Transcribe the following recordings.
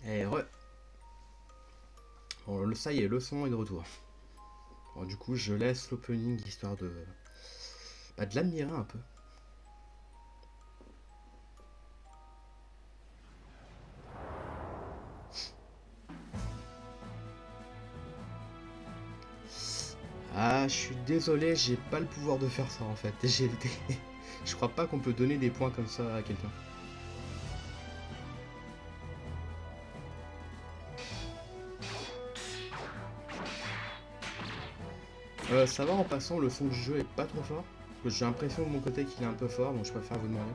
Et bon, ça y est, le son est de retour. Bon, du coup, je laisse l'opening histoire de l'admirer un peu. Ah, je suis désolé, j'ai pas le pouvoir de faire ça en fait. Je crois pas qu'on peut donner des points comme ça à quelqu'un. Ça va en passant, le son du jeu est pas trop fort. J'ai l'impression de mon côté qu'il est un peu fort, donc je préfère vous demander.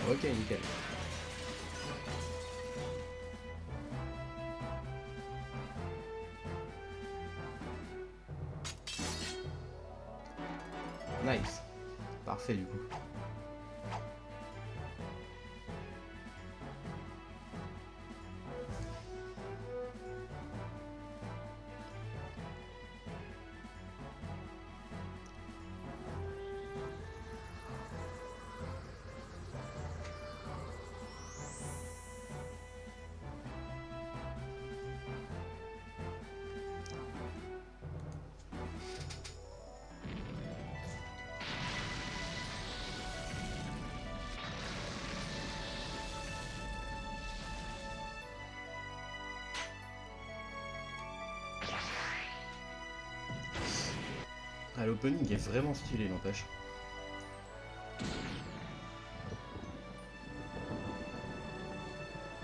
Ok, nickel. Nice. Parfait du coup. Ah, l'opening est vraiment stylé, n'empêche.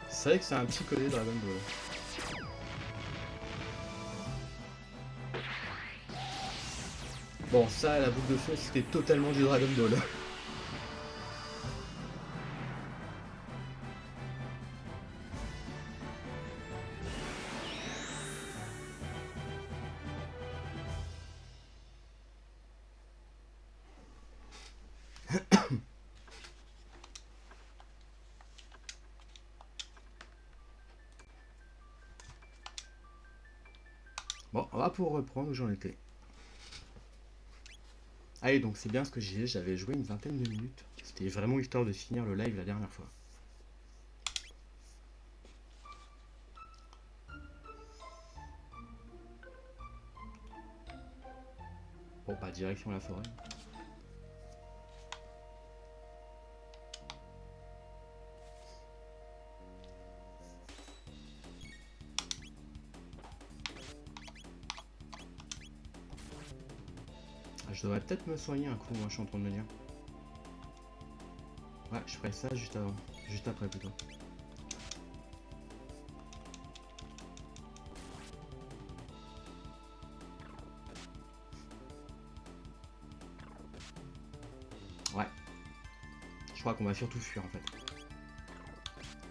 C'est vrai que c'est un petit côté Dragon Ball. Bon, ça, la boucle de feu, c'était totalement du Dragon Ball. Bon, on va pour reprendre où j'en étais. Allez, donc c'est bien ce que je disais, j'avais joué une vingtaine de minutes. C'était vraiment histoire de finir le live la dernière fois. Bon, pas direction la forêt. Ah, je devrais peut-être me soigner un coup, moi je suis en train de me dire. Ouais, je ferai ça juste avant. Juste après plutôt. Ouais, je crois qu'on va surtout fuir en fait.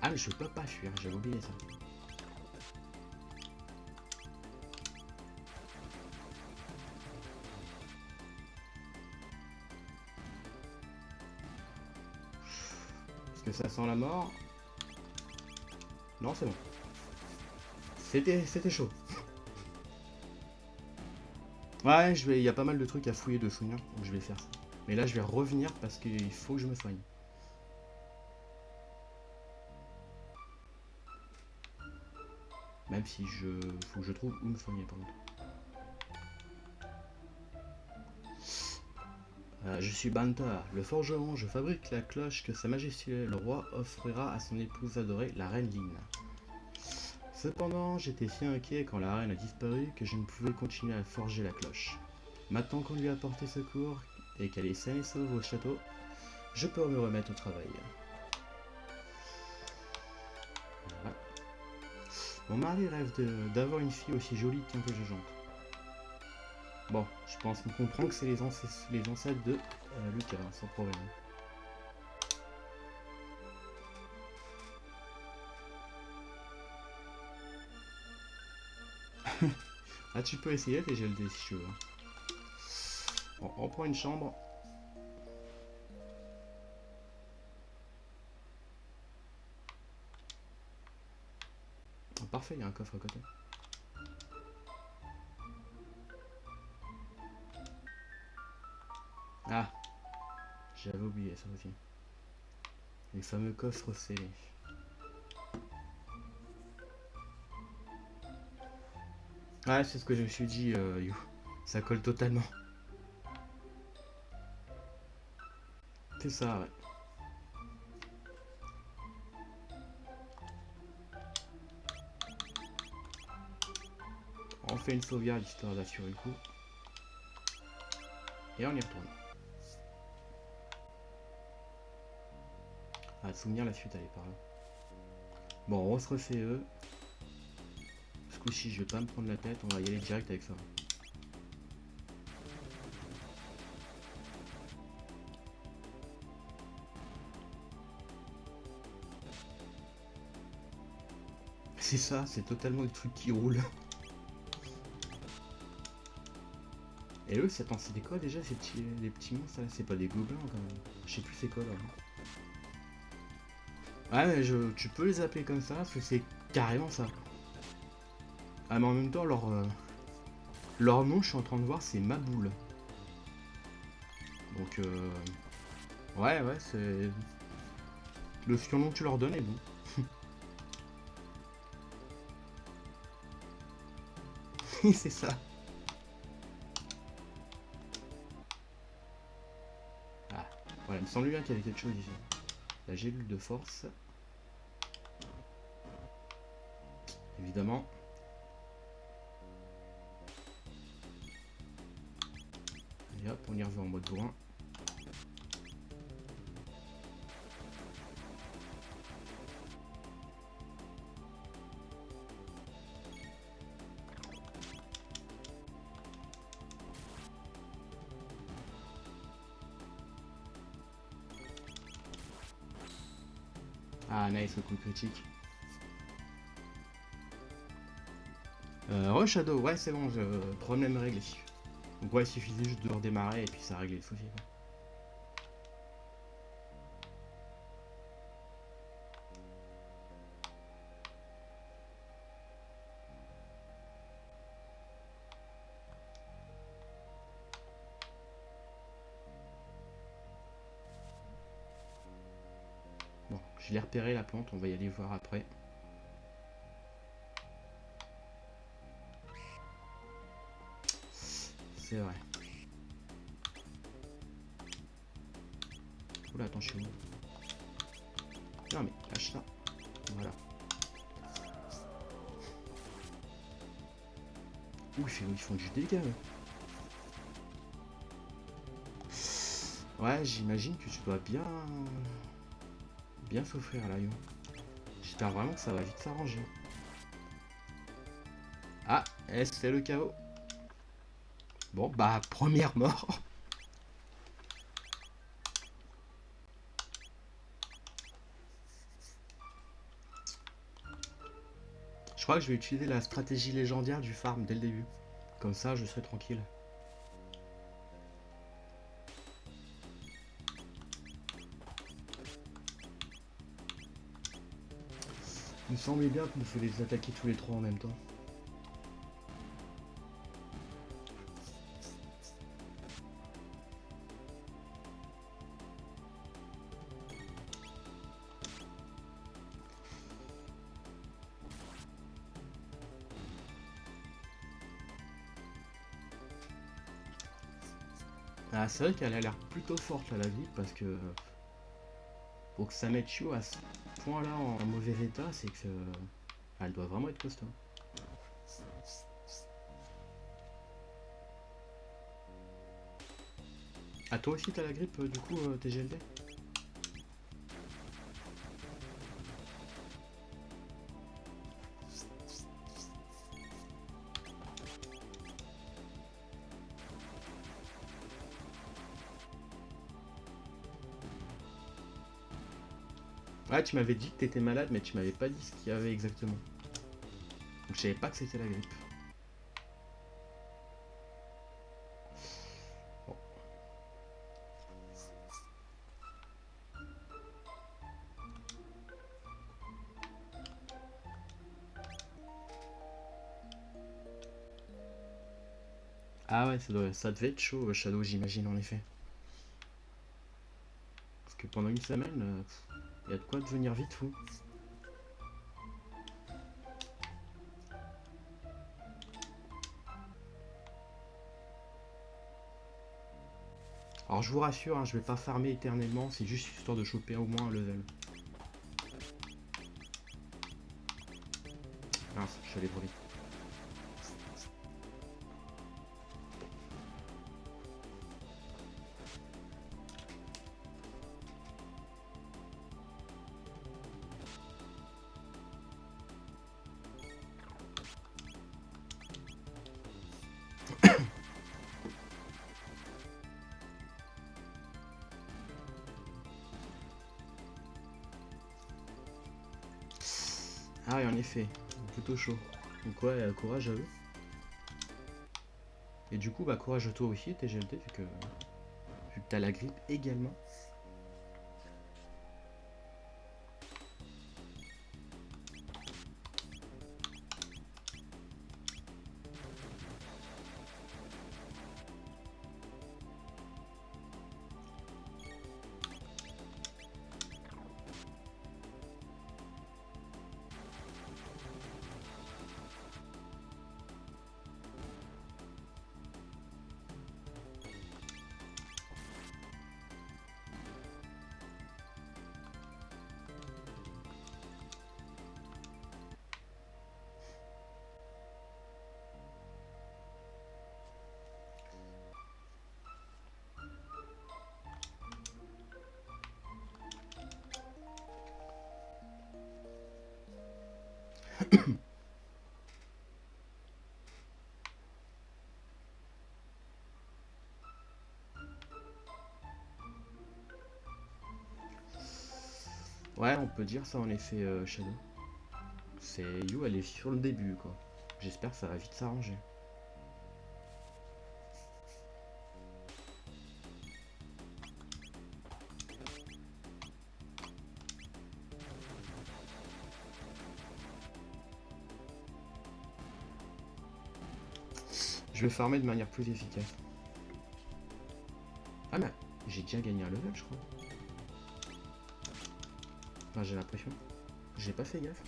Ah mais je peux pas fuir, j'avais oublié ça. Est-ce que ça sent la mort? Non, c'est bon. C'était chaud. Ouais, il y a pas mal de trucs à fouiller de souvenirs, donc je vais faire ça. Mais là, je vais revenir parce qu'il faut que je me soigne. Même si faut que je trouve où me soigner par contre. Je suis Banta, le forgeron, je fabrique la cloche que Sa Majesté le roi offrira à son épouse adorée, la reine Lynn. Cependant, j'étais si inquiet quand la reine a disparu que je ne pouvais continuer à forger la cloche. Maintenant qu'on lui a porté secours et qu'elle est saine et sauve au château, je peux me remettre au travail. Voilà. Mon mari rêve d'avoir une fille aussi jolie qu'intelligente. Bon, je pense qu'on comprend que c'est les ancêtres de Lucas, hein, sans problème. Ah, tu peux essayer tes GLD si tu veux. Bon, on prend une chambre. Ah, parfait, il y a un coffre à côté. J'avais oublié ça aussi. Les fameux coffres scellés. Ouais, c'est ce que je me suis dit, You. Ça colle totalement. C'est ça, ouais. On fait une sauvegarde histoire d'assurer le coup. Et on y retourne. Ah, de souvenir, la suite elle est par là. Bon, on se refait eux. Ce coup-ci, je vais pas me prendre la tête, on va y aller direct avec ça. C'est ça, c'est totalement le truc qui roule. Et eux, attends, c'est des quoi déjà ces petits, les petits monstres là? C'est pas des gobelins quand même. Je sais plus c'est quoi là. Ouais, mais tu peux les appeler comme ça, parce que c'est carrément ça. Ah, mais en même temps, leur nom, je suis en train de voir, c'est Maboule. Donc, ouais, c'est. Le surnom que tu leur donnes est bon. C'est ça. Ah, voilà, il me semble bien qu'il y avait quelque chose ici. La gélule de force. Évidemment. Et hop, on y revient en mode bourrin. Ah, nice, le coup critique. Shadow, ouais, c'est bon, problème réglé. Donc, ouais, il suffisait juste de redémarrer et puis ça réglait le souci. Bon, je l'ai repéré la plante, on va y aller voir après. C'est vrai. Oula, attends, je suis où? Non mais, lâche ça. Voilà. Ouh, ils font du dégât. Ouais, j'imagine que tu dois bien souffrir là, yo. J'espère vraiment que ça va vite s'arranger. Ah, c'est le chaos. Bon, bah, première mort. Je crois que je vais utiliser la stratégie légendaire du farm dès le début. Comme ça, je serai tranquille. Il me semblait bien qu'il fallait les attaquer tous les trois en même temps. Ah, c'est vrai qu'elle a l'air plutôt forte là, la vie, parce que pour que ça mette Chio à ce point-là en mauvais état, c'est que elle doit vraiment être costaud. Ah, toi aussi t'as la grippe, du coup, t'es GLD? Ouais, tu m'avais dit que t'étais malade, mais tu m'avais pas dit ce qu'il y avait exactement. Donc je savais pas que c'était la grippe. Bon. Ah ouais, ça devait être chaud, Shadow, j'imagine, en effet. pendant une semaine, y a de quoi devenir vite fou. Alors je vous rassure, hein, je vais pas farmer éternellement, c'est juste histoire de choper au moins un level. Mince, je suis allé trop vite. Ah oui, en effet, plutôt chaud. Donc ouais, courage à eux. Et du coup, bah courage à toi aussi, TGLT, vu que t'as la grippe également. Ouais, on peut dire ça en effet, Shadow. C'est You, elle est sur le début, quoi. J'espère que ça va vite s'arranger. Je vais farmer de manière plus efficace. Ah mais j'ai déjà gagné un level, je crois. Enfin, j'ai l'impression. J'ai pas fait gaffe.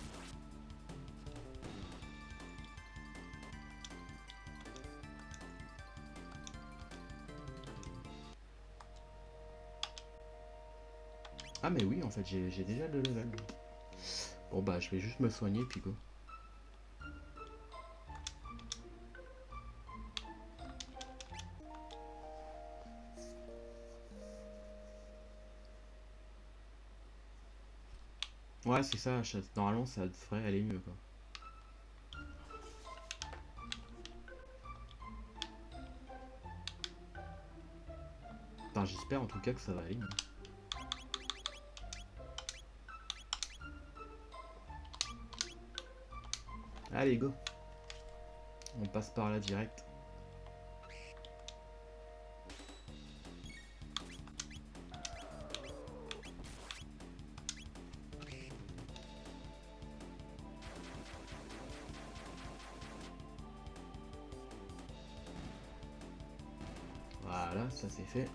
Ah mais oui, en fait, j'ai déjà le level. Bon bah, je vais juste me soigner, puis go. Ouais, c'est ça, normalement, ça devrait aller mieux, quoi. Enfin, j'espère en tout cas que ça va aller mieux. Allez, go. On passe par là direct. Voilà, ça c'est fait.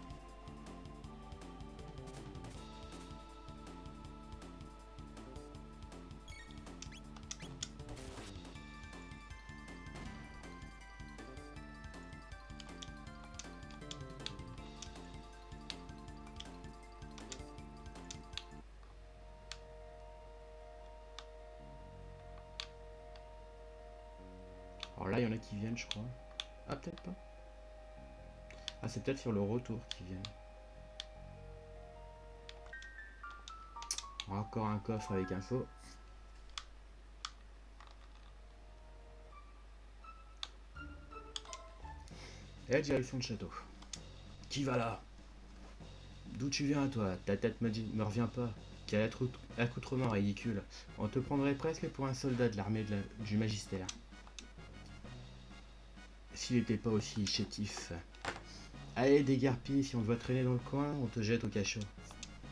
Alors là, il y en a qui viennent, je crois. Ah, peut-être pas. Ah, c'est peut-être sur le retour qu'ils viennent. Encore un coffre avec info. Et la direction de château. Qui va là? D'où tu viens, toi? Ta tête me revient pas. Quel accoutrement ridicule. On te prendrait presque pour un soldat de l'armée du magistère. S'il n'était pas aussi chétif. Allez, déguerpis, si on te voit traîner dans le coin, on te jette au cachot.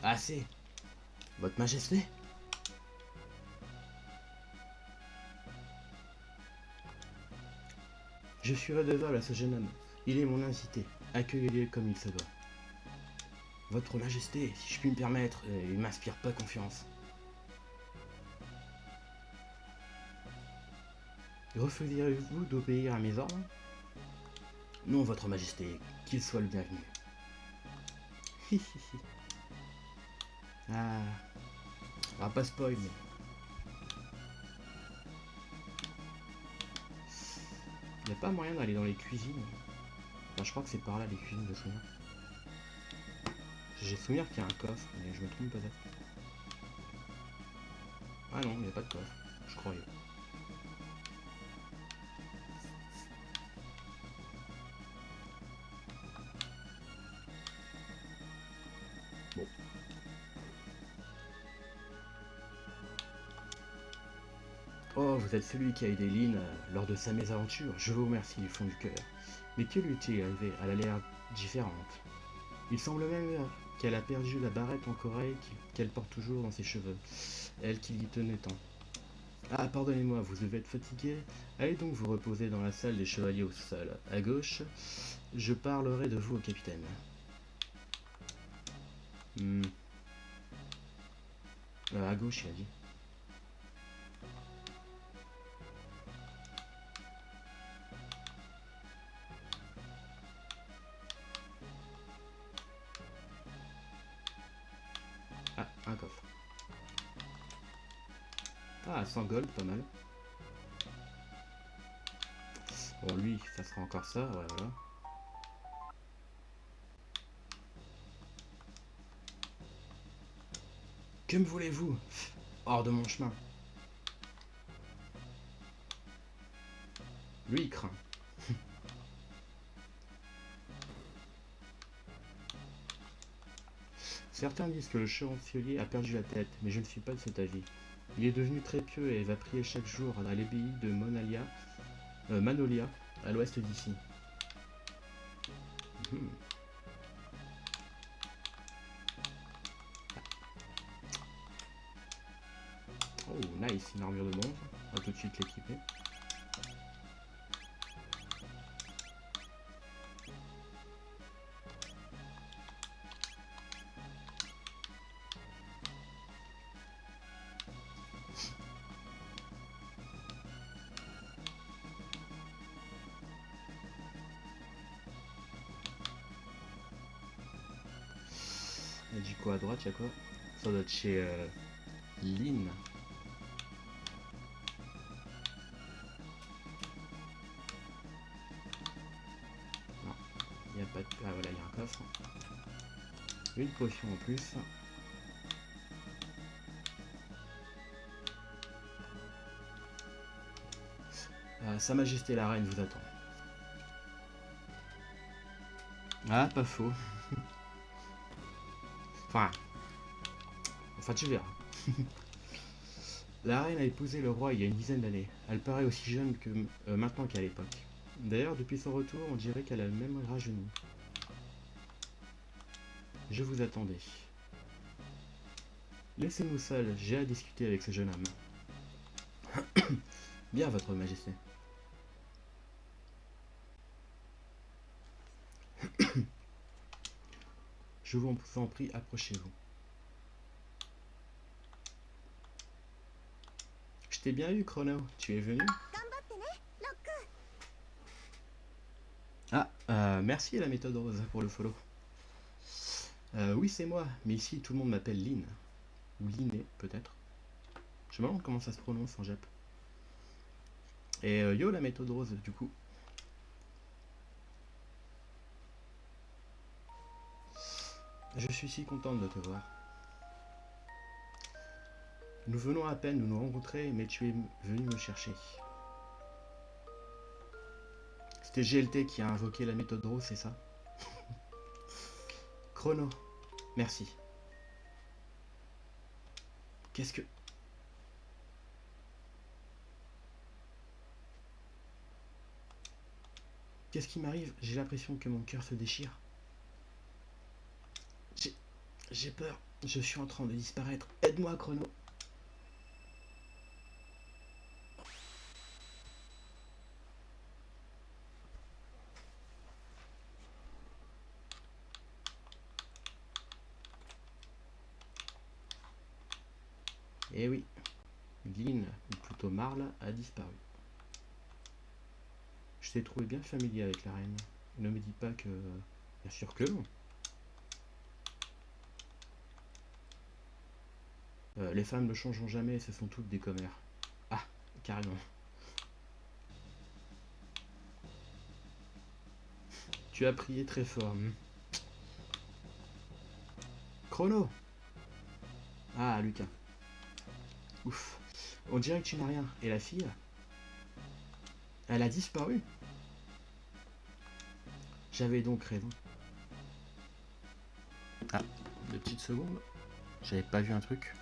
Assez. Votre majesté? Je suis redevable à ce jeune homme. Il est mon invité. Accueillez-le comme il se doit. Votre Majesté, si je puis me permettre, il m'inspire pas confiance. Refuseriez-vous d'obéir à mes ordres? Non, Votre Majesté, qu'il soit le bienvenu. Ah, on va pas spoil, mais... Il n'y a pas moyen d'aller dans les cuisines. Enfin, je crois que c'est par là les cuisines de souvenir. J'ai souvenir qu'il y a un coffre, mais je me trompe peut-être. Ah non, il n'y a pas de coffre, je croyais. Bon. Oh, vous êtes celui qui a aidé Lynn lors de sa mésaventure. Je vous remercie du fond du cœur. Mais que lui est-il arrivé? Elle a l'air différente. Il semble même qu'elle a perdu la barrette en corail qu'elle porte toujours dans ses cheveux. Elle qui y tenait tant. Ah, pardonnez-moi, vous devez être fatigué. Allez donc vous reposer dans la salle des chevaliers au sol. À gauche, je parlerai de vous au capitaine. À gauche, il a dit. Ah, un coffre. Ah, 100 gold, pas mal. Bon, lui, ça sera encore ça, ouais, voilà. Que me voulez-vous? Hors de mon chemin. Lui, il craint. Certains disent que le chancelier a perdu la tête, mais je ne suis pas de cet avis. Il est devenu très pieux et va prier chaque jour à l'abbaye de Manolia, à l'ouest d'ici. Oh, nice, une armure de monstre. On va tout de suite l'équiper. Et du coup, à droite, il y a quoi? Ça doit être chez Lynn. Non, il n'y a pas de... Ah voilà, il y a un coffre. Une potion en plus. Sa Majesté la Reine vous attend. Ah, pas faux. Enfin, tu verras. La reine a épousé le roi il y a une dizaine d'années. Elle paraît aussi jeune que maintenant qu'à l'époque. D'ailleurs, depuis son retour, on dirait qu'elle a le même rajeuni. Je vous attendais. Laissez-nous seuls, j'ai à discuter avec ce jeune homme. Bien, Votre Majesté. Je vous en prie, approchez-vous. Je t'ai bien eu, Chrono. Tu es venu? Ah, merci la méthode rose pour le follow. Oui, c'est moi, mais ici tout le monde m'appelle Lynn. Ou Linné, peut-être. Je me demande comment ça se prononce en Jap. Et yo la méthode rose, du coup. Je suis si contente de te voir. Nous venons à peine de nous rencontrer, mais tu es venu me chercher. C'était GLT qui a invoqué la méthode rose, c'est ça? Chrono, merci. Qu'est-ce que... Qu'est-ce qui m'arrive? J'ai l'impression que mon cœur se déchire. J'ai peur. Je suis en train de disparaître. Aide-moi, Chrono. Eh oui, Glynn, ou plutôt Marle, a disparu. Je t'ai trouvé bien familier avec la reine. Ne me dis pas que... Bien sûr que non. Les femmes ne changeront jamais, ce sont toutes des commères. Ah, carrément. Tu as prié très fort. Chrono. Ah, Lucas. Ouf. On dirait que tu n'as rien. Et la fille? Elle a disparu. J'avais donc raison. Ah, 2 petites secondes. J'avais pas vu un truc.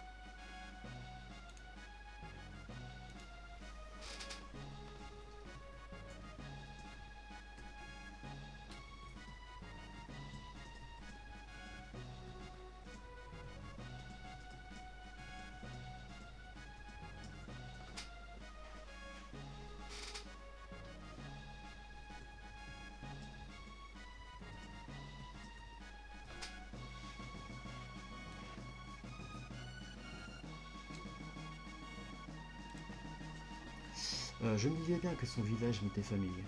Je me disais bien que son visage m'était familier.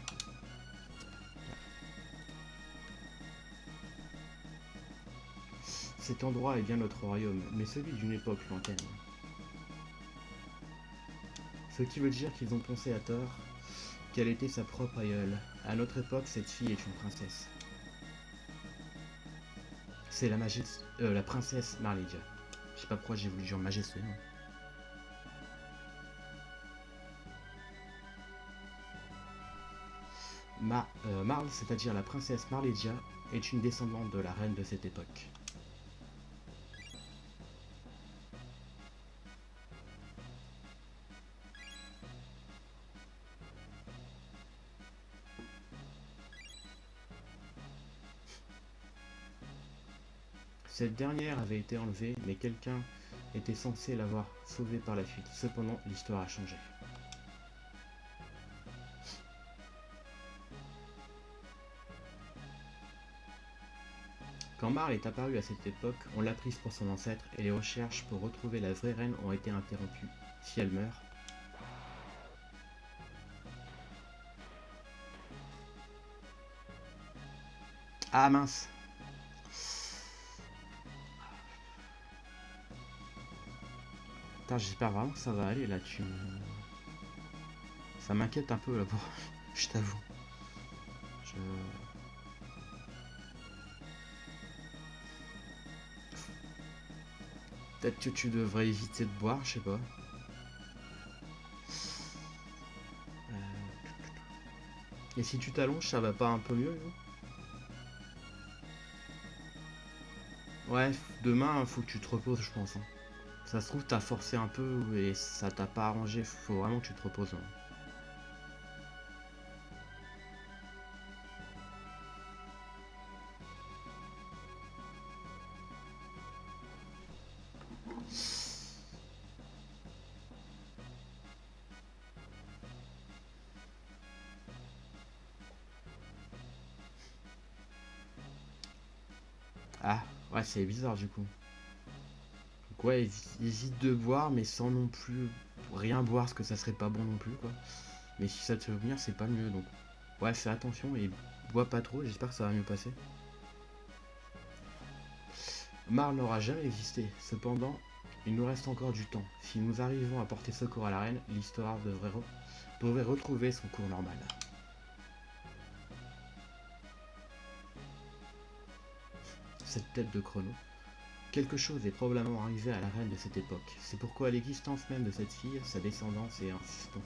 Cet endroit est bien notre royaume, mais celui d'une époque lointaine. Ce qui veut dire qu'ils ont pensé à tort qu'elle était sa propre aïeule. À notre époque, cette fille est une princesse. C'est la princesse Marledia. Je sais pas pourquoi j'ai voulu dire majesté. Marle, c'est-à-dire la princesse Marledia, est une descendante de la reine de cette époque. Cette dernière avait été enlevée, mais quelqu'un était censé l'avoir sauvée par la suite. Cependant, l'histoire a changé. Quand Marle est apparue à cette époque, on l'a prise pour son ancêtre et les recherches pour retrouver la vraie reine ont été interrompues. Si elle meurt... Ah mince! Putain, j'espère vraiment que ça va aller là, Ça m'inquiète un peu là, je t'avoue. Je... Peut-être que tu devrais éviter de boire, je sais pas. Et si tu t'allonges, ça va pas un peu mieux là? Ouais, demain, faut que tu te reposes, je pense. Ça se trouve, t'as forcé un peu et ça t'a pas arrangé. Faut vraiment que tu te reposes. Ah, ouais, c'est bizarre du coup. Donc ouais, hésite de boire, mais sans non plus rien boire, parce que ça serait pas bon non plus, quoi. Mais si ça te fait venir, c'est pas mieux, donc... Ouais, fais attention et bois pas trop, j'espère que ça va mieux passer. Marle n'aura jamais existé, cependant, il nous reste encore du temps. Si nous arrivons à porter secours à la reine, l'histoire devrait retrouver son cours normal. Cette tête de Chrono. Quelque chose est probablement arrivé à la reine de cette époque. C'est pourquoi l'existence même de cette fille, sa descendance est insistante.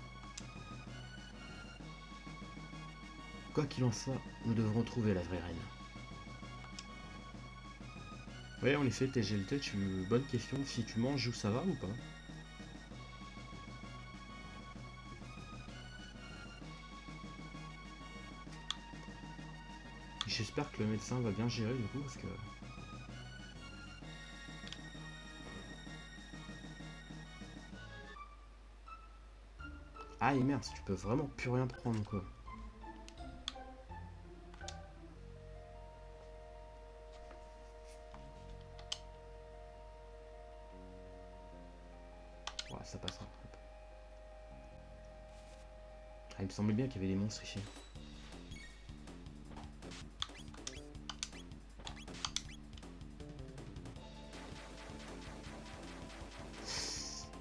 Quoi qu'il en soit, nous devrons trouver la vraie reine. Ouais, en effet, TGLT, bonne question. Si tu manges, ça va ou pas? J'espère que le médecin va bien gérer du coup, parce que... Ah et merde, tu peux vraiment plus rien prendre quoi. ça passera. Ah, il me semblait bien qu'il y avait des monstres ici.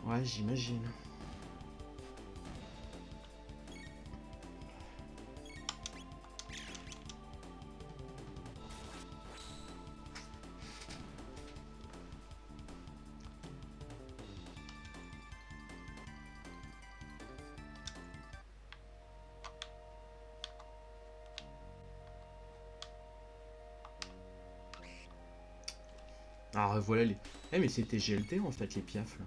Ouais, j'imagine. Alors voilà les... Eh mais c'était GLT en fait les piafs là.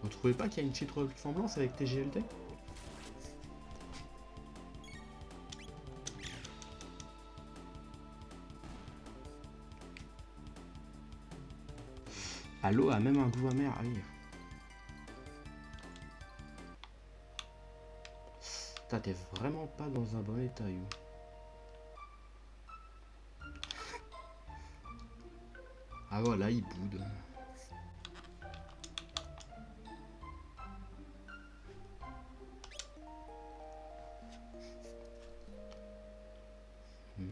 Vous trouvez pas qu'il y a une petite ressemblance avec tes GLT? Ah, l'eau a même un goût amer, ah oui. Putain, t'es vraiment pas dans un bon état, You. Ah voilà, il boude. Hmm.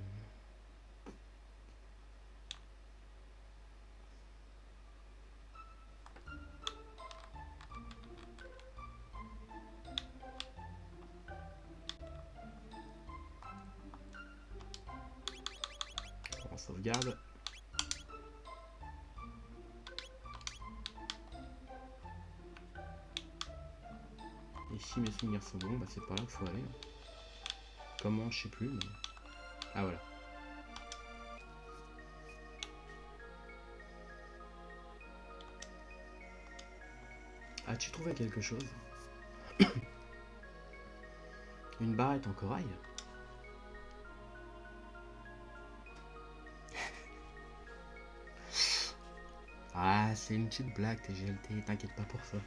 On sauvegarde. Et si mes souvenirs sont bons, bah c'est par là qu'il faut aller. Comment, je sais plus, mais... Ah voilà. As-tu trouvé quelque chose? Une barrette en corail? Ah, c'est une petite blague, TGLT, t'inquiète pas pour ça.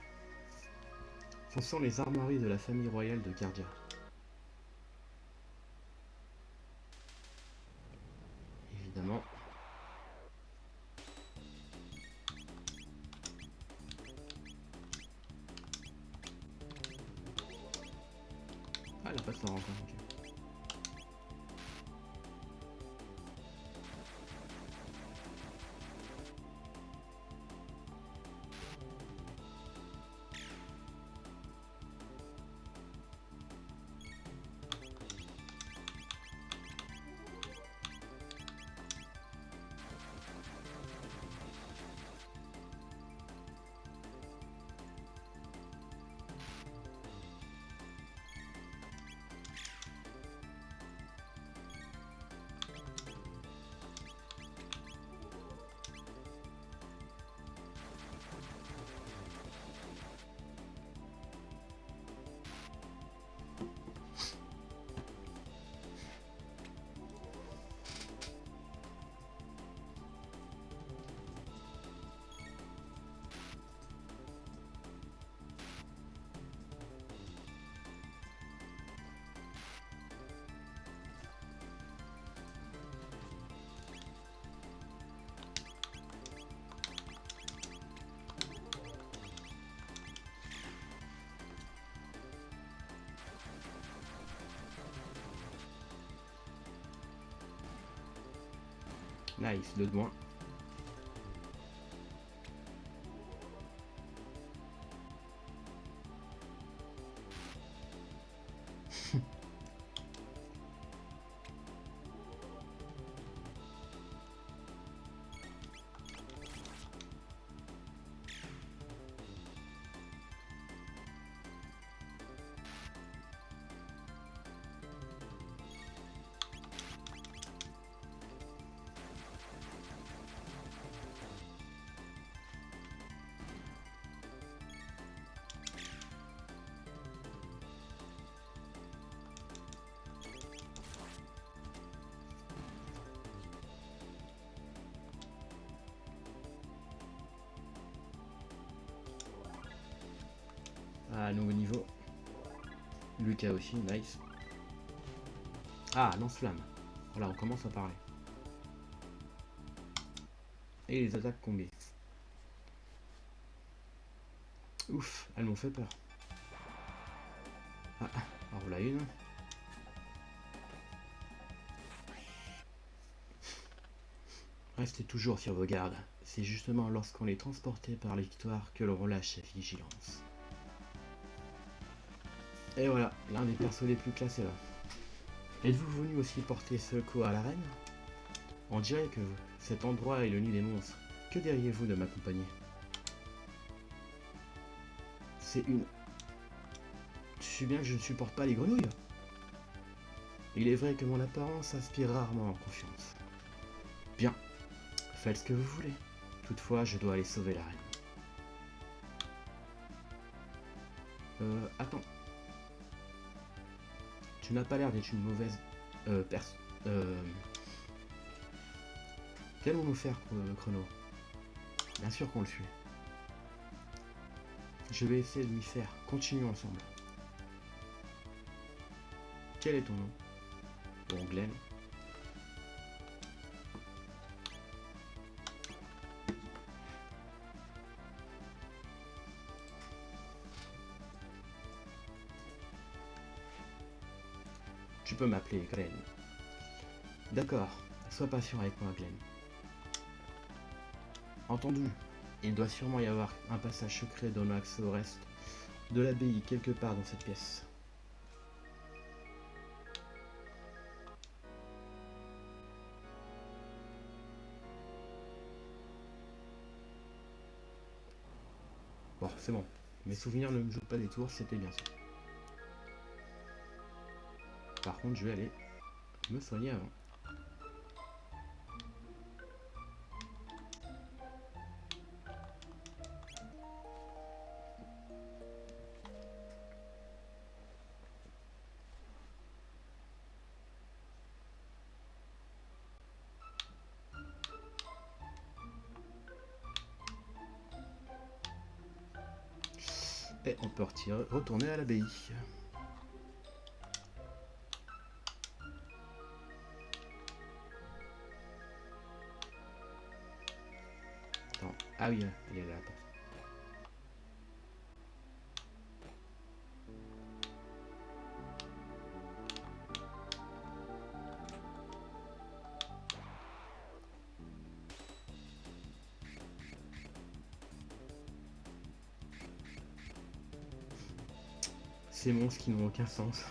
Ce sont les armoiries de la famille royale de Cardia. Évidemment. Ah, elle a pas de sort encore, ok. Nice, 2 de moins. Ah, nouveau niveau. Lucas aussi, nice. Ah, lance-flamme. Voilà, on commence à parler. Et les attaques combées. Ouf, elles m'ont fait peur. Ah, alors voilà une. Restez toujours sur vos gardes. C'est justement lorsqu'on est transporté par la victoire que l'on relâche la vigilance. Et voilà, l'un des persos les plus classés là. Êtes-vous venu aussi porter secours à la reine? On dirait que cet endroit est le nid des monstres. Que diriez-vous de m'accompagner? C'est une... Tu sais bien que je ne supporte pas les grenouilles. Il est vrai que mon apparence inspire rarement en confiance. Bien, faites ce que vous voulez. Toutefois, je dois aller sauver la reine. Attends. Tu n'as pas l'air d'être une mauvaise personne. Qu'allons-nous faire, Chrono? Bien sûr qu'on le suit. Je vais essayer de m'y faire. Continuons ensemble. Quel est ton nom? Bon, Glenn. Tu peux m'appeler Glenn. D'accord, sois patient avec moi, Glenn. Entendu. Il doit sûrement y avoir un passage secret donnant accès au reste de l'abbaye quelque part dans cette pièce. Bon, c'est bon. Mes souvenirs ne me jouent pas des tours, c'était bien ça. Par contre, je vais aller me soigner avant. Et on peut retourner à l'abbaye. Attends. Ah oui, elle est là, attends. Ces monstres qui n'ont aucun sens.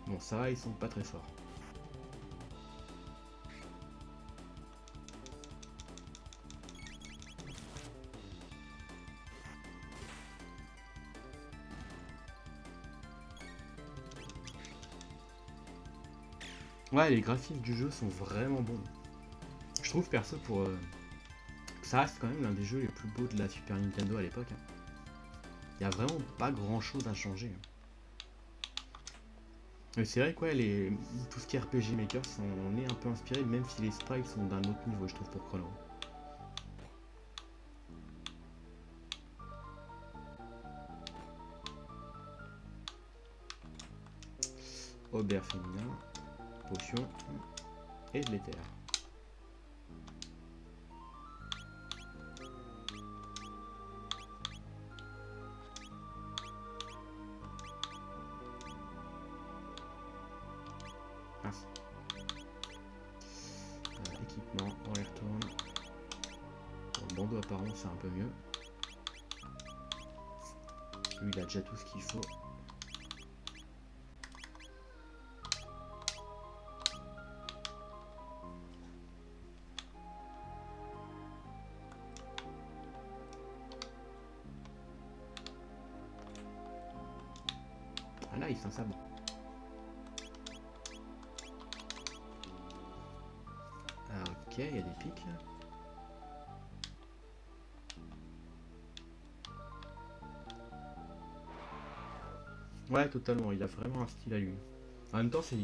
Bon, ça va, ils sont pas très forts. Ouais, les graphismes du jeu sont vraiment bons. Je trouve perso pour... ça reste quand même l'un des jeux les plus beaux de la Super Nintendo à l'époque. Il n'y a vraiment pas grand chose à changer. Mais c'est vrai que ouais, tout ce qui est RPG Maker, on est un peu inspiré, même si les sprites sont d'un autre niveau, je trouve, pour Chrono. Aubert féminin, potion et de l'éther. Mince. Équipement, on y retourne. Bon, le bandeau apparent, c'est un peu mieux. Lui, il a déjà tout ce qu'il faut. Ah nice, un sabre. Ah, ok, il y a des pics. Ouais, totalement, il a vraiment un style à lui. En même temps, c'est...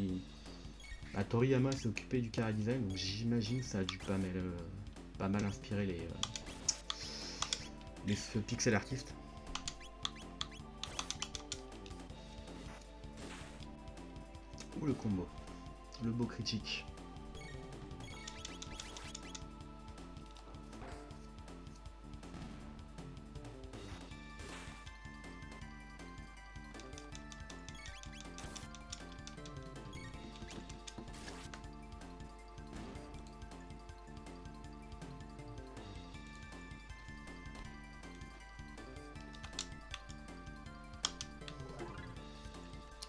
Bah, Toriyama s'est occupé du chara design, donc j'imagine que ça a dû pas mal inspirer les pixel artistes. le combo. Le beau critique.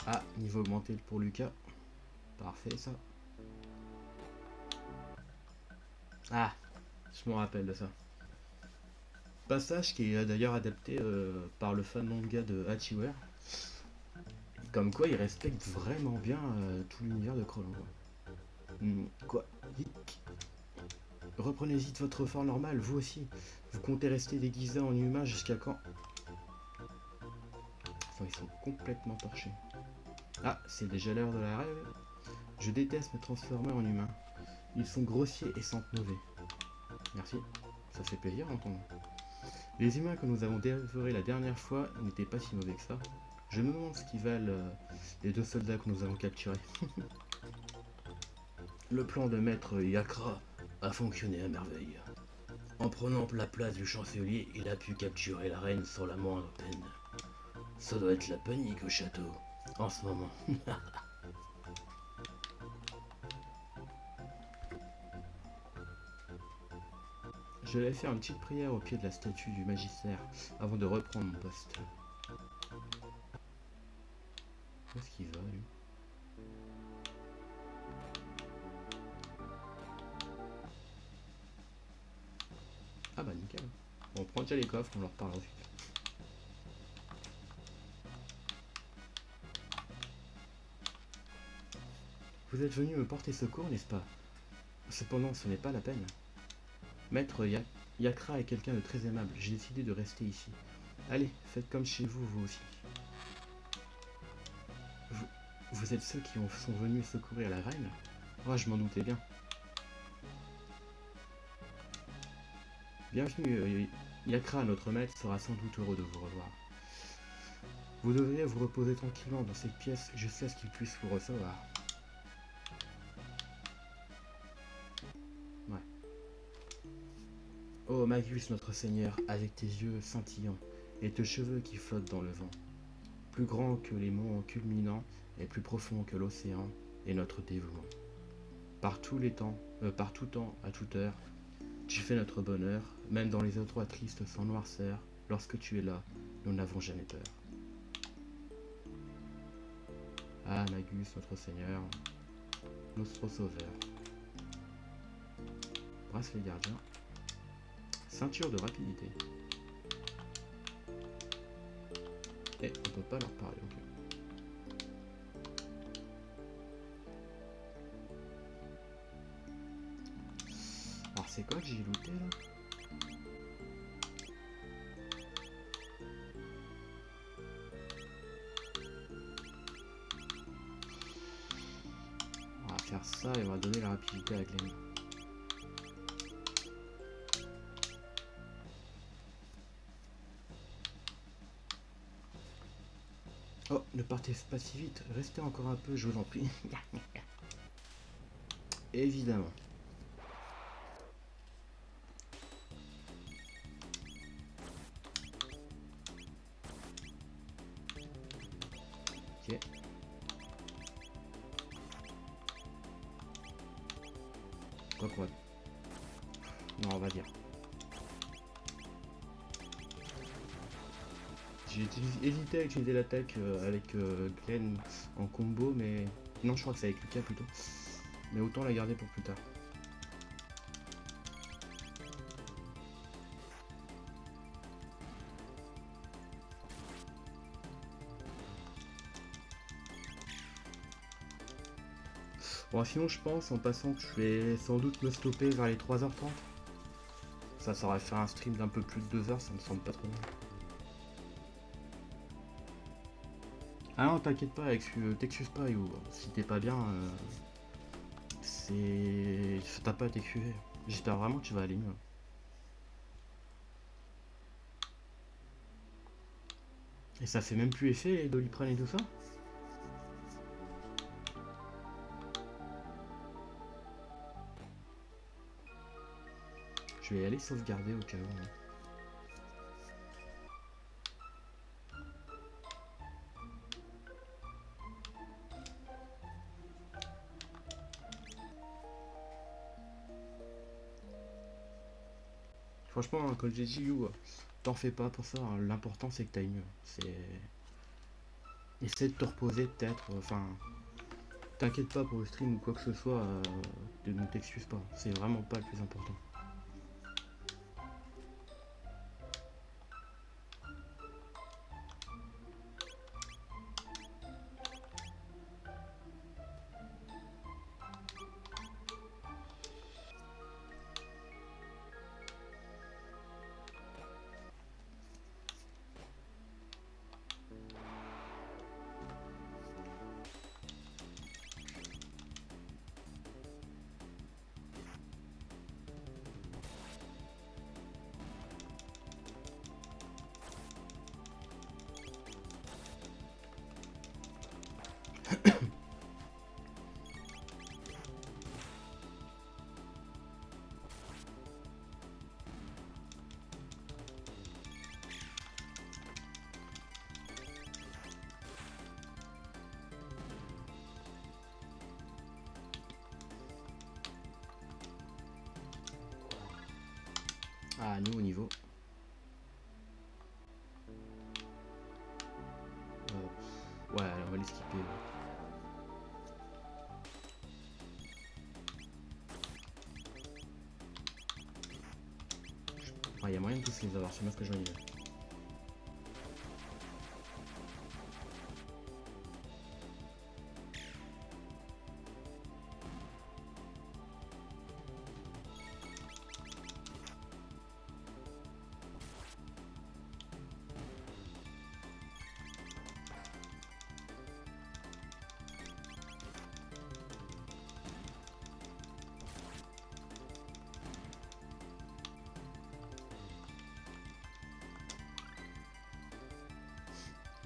Ah, niveau augmenté pour Lucas. Parfait ça. Ah, je me rappelle de ça. Passage qui est d'ailleurs adapté par le fan manga de Hachiware. Comme quoi il respecte vraiment bien tout l'univers de Chrono. Quoi Hic. Reprenez-y de votre forme normale, vous aussi. Vous comptez rester déguisé en humain jusqu'à quand? Enfin, ils sont complètement torchés. Ah, c'est déjà l'heure de la rêve. Je déteste me transformer en humain. Ils sont grossiers et sentent mauvais. Merci, ça fait plaisir d'entendre. Les humains que nous avons dévorés la dernière fois n'étaient pas si mauvais que ça. Je me demande ce qu'ils valent les 2 soldats que nous avons capturés. Le plan de maître Yakra a fonctionné à merveille. En prenant la place du chancelier, il a pu capturer la reine sans la moindre peine. Ça doit être la panique au château, en ce moment. Je vais faire une petite prière au pied de la statue du magistère avant de reprendre mon poste. Où est-ce qu'il va, lui? Ah bah nickel. Bon, on prend déjà les coffres, on leur parle ensuite. Vous êtes venu me porter secours, n'est-ce pas? Cependant, ce n'est pas la peine. Maître Yakra est quelqu'un de très aimable. J'ai décidé de rester ici. Allez, faites comme chez vous, vous aussi. Vous êtes ceux qui sont venus secourir la reine? Oh, je m'en doutais bien. Bienvenue, Yakra, notre maître, sera sans doute heureux de vous revoir. Vous devriez vous reposer tranquillement dans cette pièce jusqu'à ce qu'il puisse vous recevoir. Ouais. Oh Magus, notre seigneur, avec tes yeux scintillants et tes cheveux qui flottent dans le vent, plus grand que les monts culminants et plus profond que l'océan est notre dévouement. Par tous les temps, par tout temps, à toute heure, tu fais notre bonheur, même dans les endroits tristes sans noirceur. Lorsque tu es là, nous n'avons jamais peur. Ah Magus, notre seigneur, notre sauveur. Bracelet gardien. Ceinture de rapidité. Et on peut pas leur parler, ok. Alors c'est quoi que j'ai looté là? On va faire ça et on va donner la rapidité à Glenn. Oh, ne partez pas si vite, restez encore un peu, je vous en prie. Évidemment. Ok. Quoi qu'on va... Non, on va dire. J'ai hésité à utiliser l'attaque avec Glenn en combo, mais... Non, je crois que c'est avec Lucas plutôt. Mais autant la garder pour plus tard. Bon, sinon, je pense, en passant, que je vais sans doute me stopper vers les 3h30. Ça aurait fait un stream d'un peu plus de 2 heures, ça me semble pas trop mal. Ah non, t'inquiète pas, t'excuses pas, Yo. Si t'es pas bien, c'est... T'as pas à t'excuser. J'espère vraiment que tu vas aller mieux. Et ça fait même plus effet, les Doliprane et tout ça? Je vais aller sauvegarder au cas où. Hein. Franchement, Call of Duty, t'en fais pas pour ça. Hein. L'important c'est que t'ailles mieux. C'est. Essaie de te reposer peut-être. Enfin, t'inquiète pas pour le stream ou quoi que ce soit. Ne t'excuse pas. C'est vraiment pas le plus important. Ah, nous au niveau. Ouais, on va les skipper. Il y a moyen de tous les avoir, c'est moi ce que je me disais.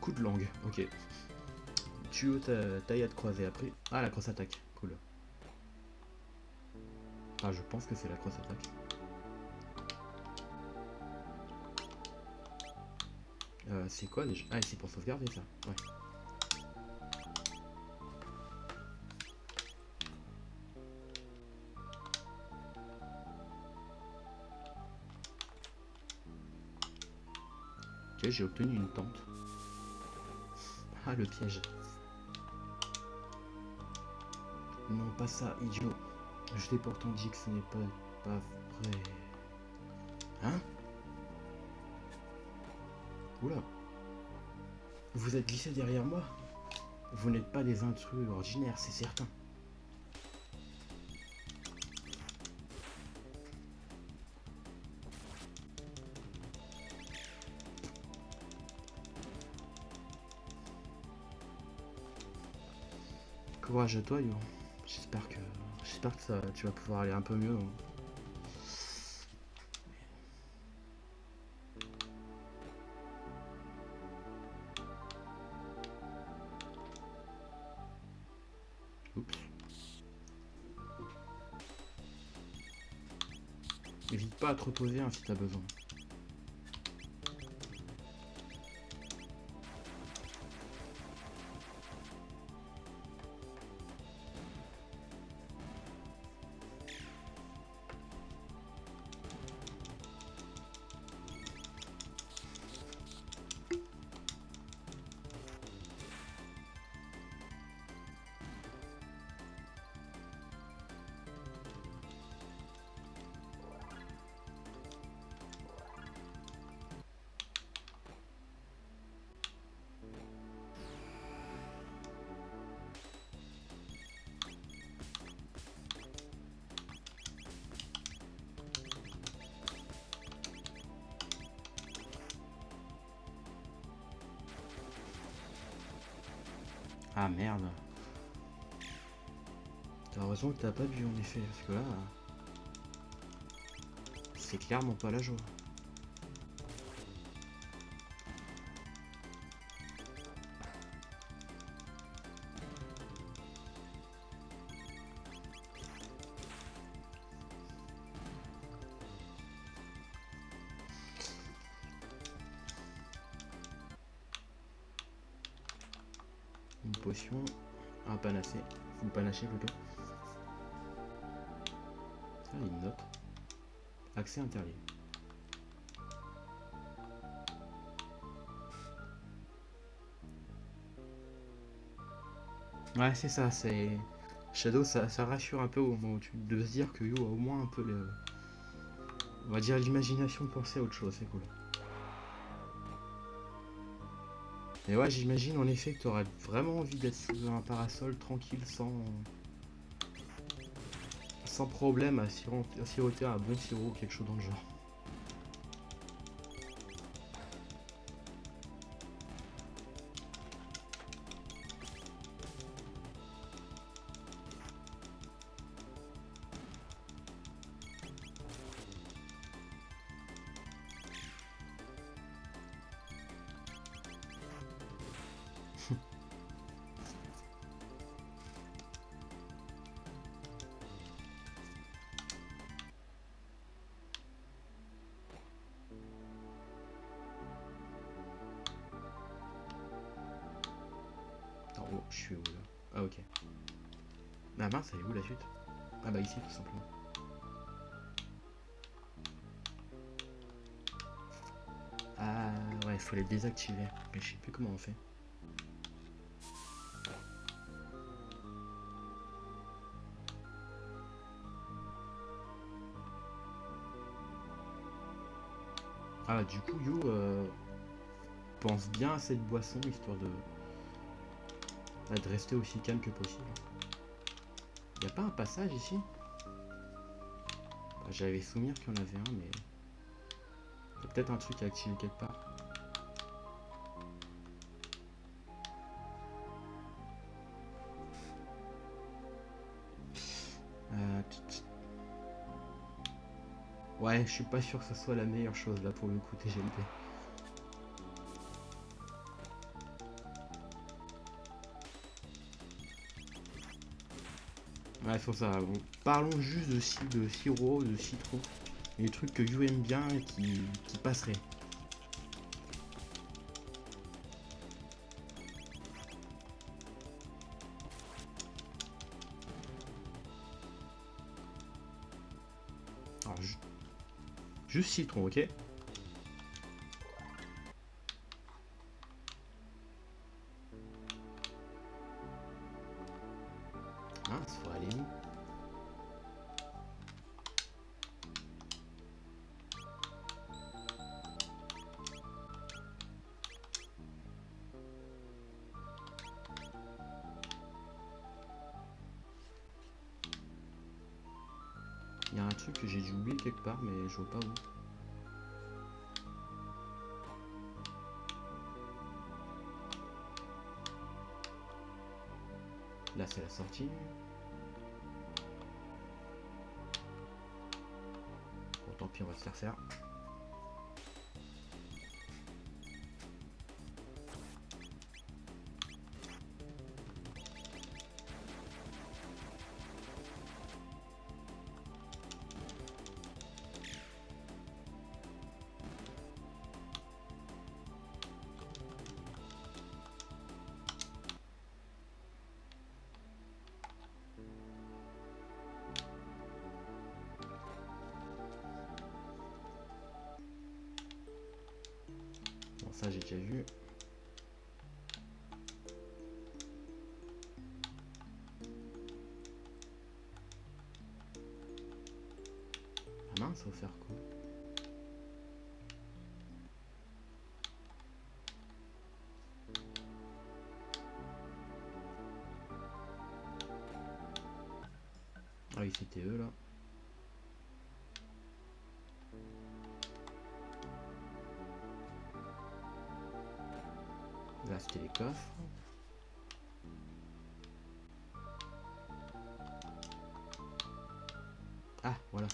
Coup de langue, ok. Tu taille à te croiser après. Ah, la cross attaque, cool. Ah, je pense que c'est la cross attaque. C'est quoi déjà? Ah, c'est pour sauvegarder ça, ouais. Ok, j'ai obtenu une tente. Ah, le piège. Non, pas ça, idiot. Je t'ai pourtant dit que ce n'est pas vrai. Hein? Oula. Vous êtes glissé derrière moi? Vous n'êtes pas des intrus ordinaires, c'est certain. Courage à toi, Yo. J'espère que tu vas pouvoir aller un peu mieux. Hein. Oups. N'hésite pas à te reposer hein, si t'as besoin. Ah merde. T'as raison que t'as pas vu en effet, parce que là, c'est clairement pas la joie. potion. Un panacée. Ou panaché plutôt. Ah, une note. Accès intérieur. Ouais, c'est ça, c'est... Shadow, ça rassure un peu au moment où de se dire que Yo a au moins un peu le... On va dire l'imagination de penser à autre chose, c'est cool. Et ouais, j'imagine en effet que tu aurais vraiment envie d'être sous un parasol tranquille, sans problème à siroter un bon sirop ou quelque chose dans le genre. Attends, oh, je suis où là? Ah ok. Ah mince, elle est où la suite? Ah bah ici tout simplement. Ah ouais, il faut les désactiver. Mais je sais plus comment on fait. Ah du coup Yo pense bien à cette boisson histoire de rester aussi calme que possible. Y a pas un passage ici? Bah, j'avais souvenir qu'il y en avait un mais... Y a peut-être un truc à activer quelque part. Ouais, je suis pas sûr que ce soit la meilleure chose là pour le coup TGLP. Ouais, faut ça. Bon, parlons juste de sirop, de citron. Les trucs que You aime bien et qui passeraient. Alors, juste citron, ok? Mince, faut aller où? Il y a un truc que j'ai dû oublier quelque part, mais je vois pas où. Là, c'est la sortie. Bon, tant pis, on va se faire faire. Bon, ça, j'ai déjà vu. Ah mince, faut faire quoi? Ah oui, c'était eux là. Là, c'était les coffres. Ah, voilà.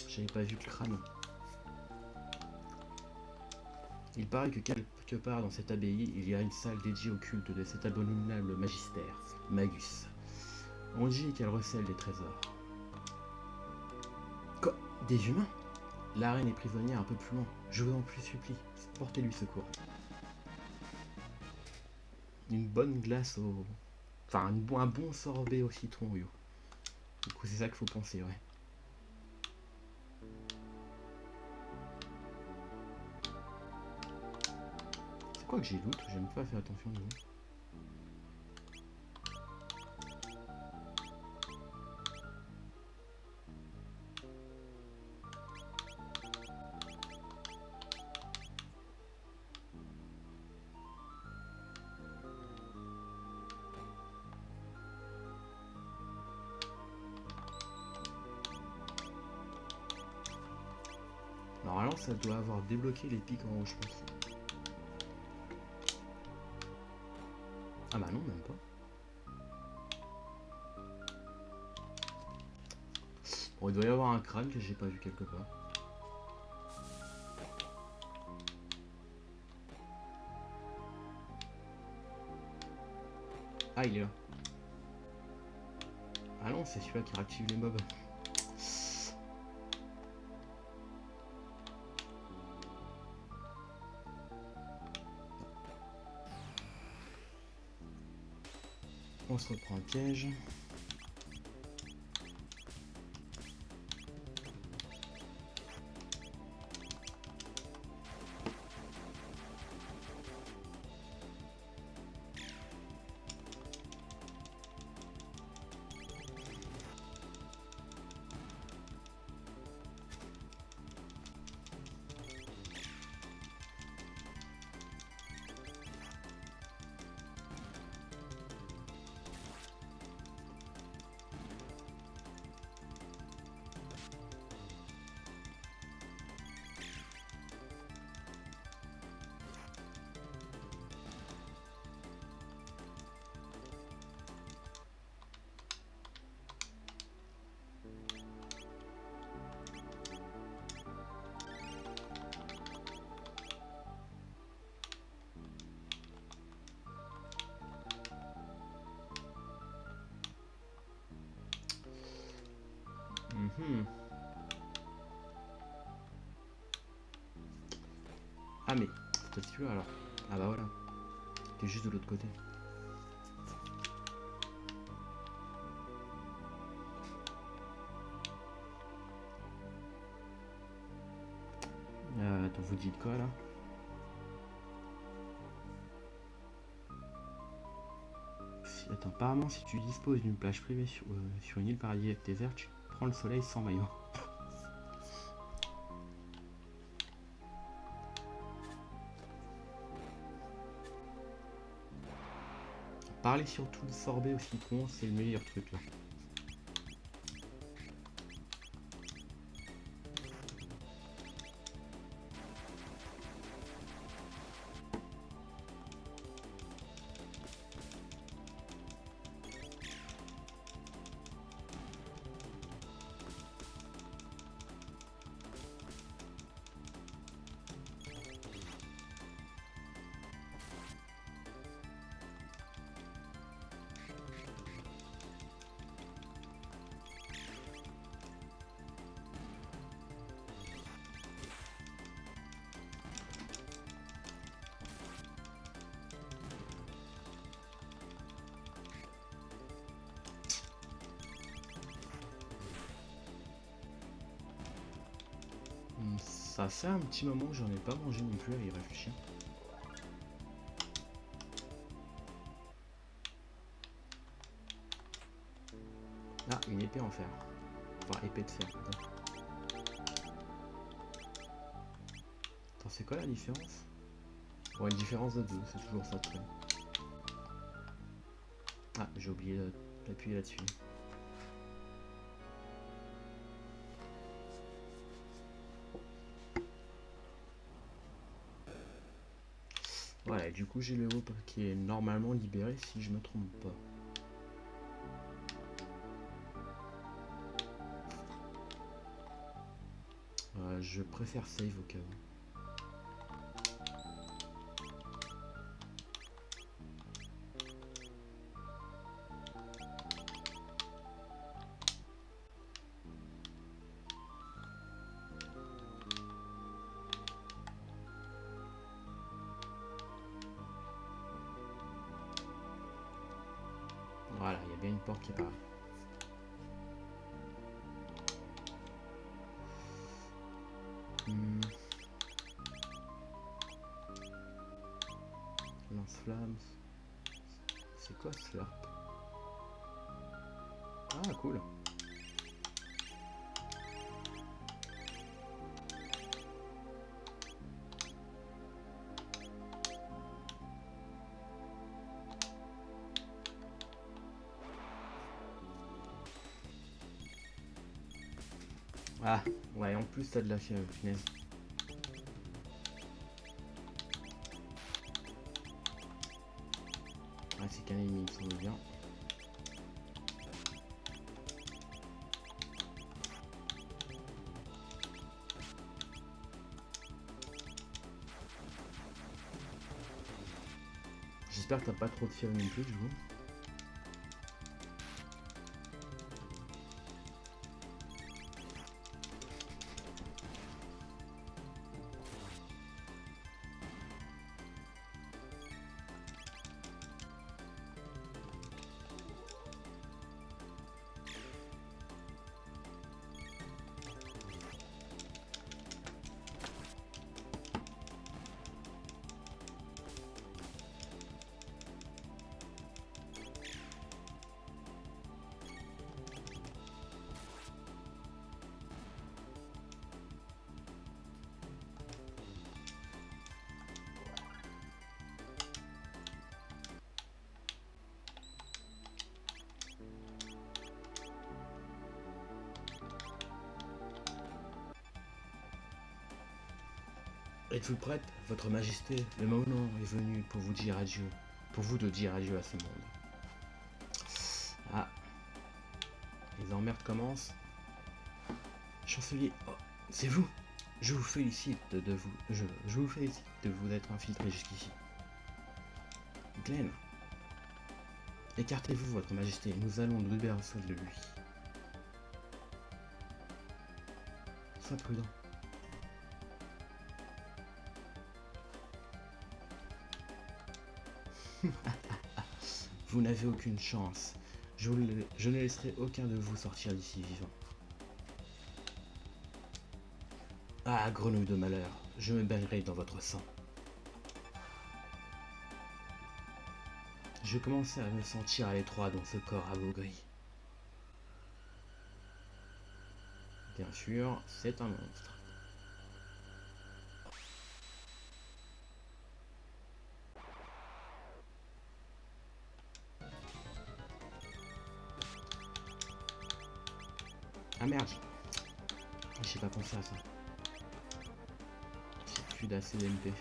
J'avais pas vu le crâne. Il paraît que quelque part dans cette abbaye, il y a une salle dédiée au culte de cet abominable magistère, Magus. On dit qu'elle recèle des trésors. Quoi? Des humains? La reine est prisonnière un peu plus loin. Je vous en supplie, portez-lui secours. une bonne glace au... Enfin, un bon sorbet au citron, yo. Du coup, c'est ça qu'il faut penser, ouais. C'est quoi que j'ai loot? J'aime pas faire attention du coup. Normalement, ça doit avoir débloqué les pics en haut, je pense. Ah bah non, même pas. Bon, il doit y avoir un crâne que j'ai pas vu quelque part. Ah, il est là. Ah non, c'est celui-là qui réactive les mobs. On se reprend un piège. Ah mais, c'est peut-être celui-là alors. Ah bah voilà. T'es juste de l'autre côté. Attends, vous dites quoi là? Attends, apparemment si tu disposes d'une plage privée sur une île paradisiaque déserte, tu prends le soleil sans maillot. Parler surtout de sorbet au citron, c'est le meilleur truc là. Ça fait un petit moment que j'en ai pas mangé non plus à y réfléchir. Ah, une épée en fer. Enfin, épée de fer. Attends, c'est quoi la différence? Bon, une différence de 2, c'est toujours ça de près. Ah, j'ai oublié d'appuyer là-dessus. Voilà, et du coup j'ai le haut qui est normalement libéré si je me trompe pas. Je préfère save au cas où. porte qui apparaît. Lance-flamme. C'est quoi ce slurp? Ah, cool. Ah, ouais, en plus t'as de la punaise. Ah, c'est qu'un ennemi, il me semble bien. J'espère que t'as pas trop de fièvre non plus, du coup. Êtes-vous prête, votre majesté? Le moment est venu pour vous dire adieu. Pour vous de dire adieu à ce monde. Ah. Les emmerdes commencent. Chancelier, oh, c'est vous. Je vous félicite de vous. Je vous félicite de vous être infiltré jusqu'ici. Glenn. Écartez-vous, votre majesté. Nous allons nous débarrasser de lui. Sois prudent. Vous n'avez aucune chance. Je ne laisserai aucun de vous sortir d'ici vivant. Ah, grenouille de malheur, je me baignerai dans votre sang. Je commençais à me sentir à l'étroit dans ce corps abougri. Bien sûr, c'est un monstre. Ah merde, j'ai pas pensé à ça. J'ai plus d'assez d'MP.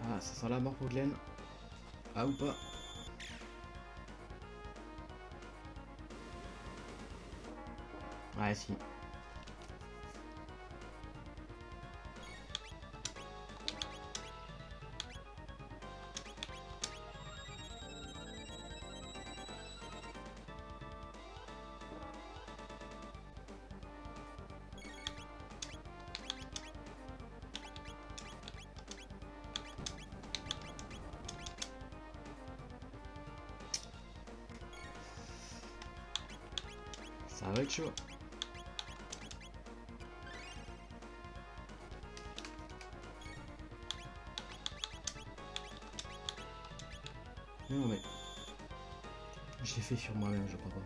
Ah, ça sent la mort pour Glenn. Ah ou pas? Ouais, si. Ça va être chaud. Non mais... Je l'ai fait sur moi-même, je crois pas.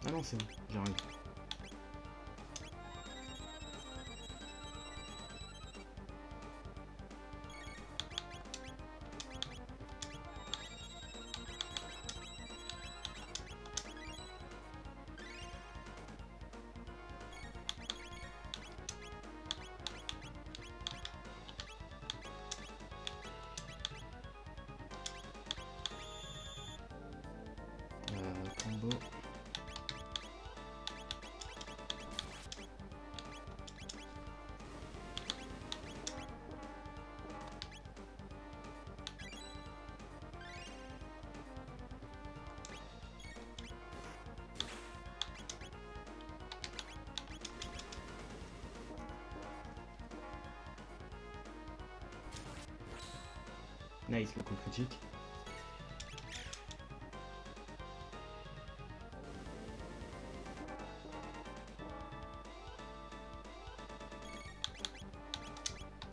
Ah non, c'est bon, j'arrive. Nice, le coup critique.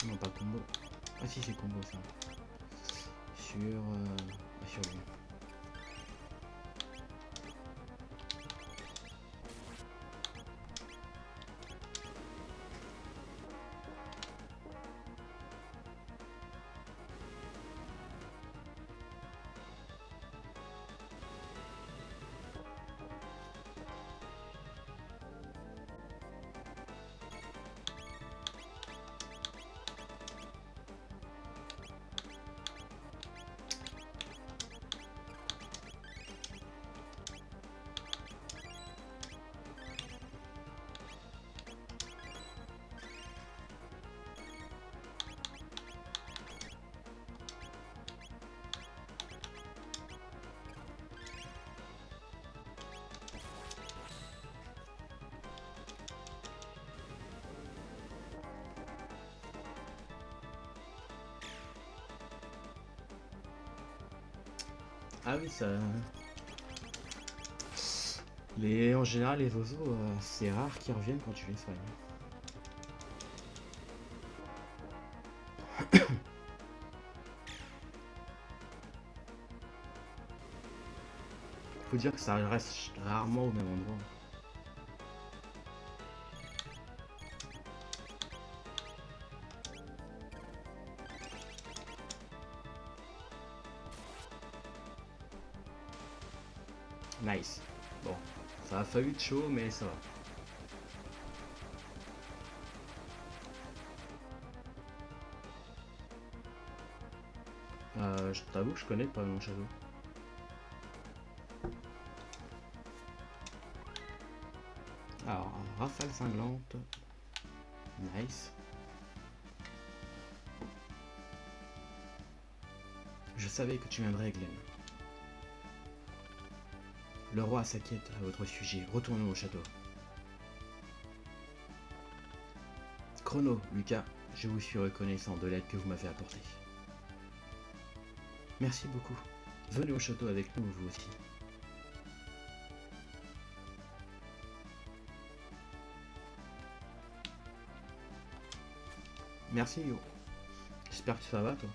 Non, pas combo. Ah si, c'est combo ça. Sur lui. Ah oui, ça... En général, les oiseaux, c'est rare qu'ils reviennent quand tu les soignes. Faut dire que ça reste rarement au même endroit. Nice. Bon, ça a fallu de chaud, mais ça va. Je t'avoue que je connais pas mon château. Alors, rafale cinglante. Nice. Je savais que tu viendrais, Glenn. Le roi s'inquiète à votre sujet. Retournons au château. Chrono, Lucas, je vous suis reconnaissant de l'aide que vous m'avez apportée. Merci beaucoup. Venez au château avec nous, vous aussi. Merci, Yo. J'espère que ça va, toi.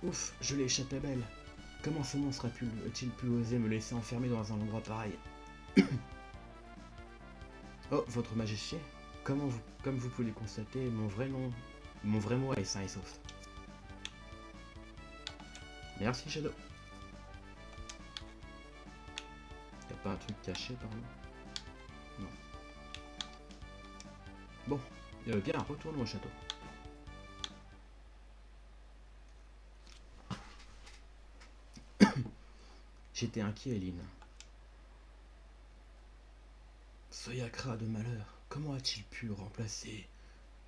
Ouf, je l'ai échappé belle. Comment ce monstre a-t-il pu oser me laisser enfermer dans un endroit pareil? Oh, votre majesté, comme vous pouvez le constater, mon vrai mot est sain et sauf. Merci, Shadow. Y'a pas un truc caché par là? Non. Bon, bien, retournons au château. J'étais inquiet, Eline. Soyakra de malheur, comment a-t-il pu remplacer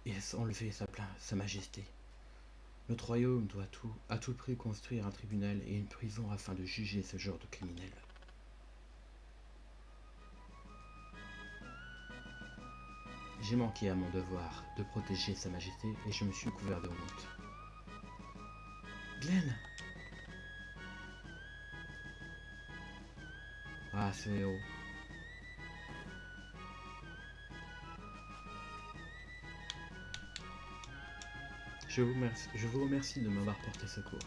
et enlever sa majesté? Notre royaume doit à tout prix construire un tribunal et une prison afin de juger ce genre de criminels. J'ai manqué à mon devoir de protéger sa majesté et je me suis couvert de honte. Glenn! Ah, ce héros. Je vous remercie de m'avoir porté secours.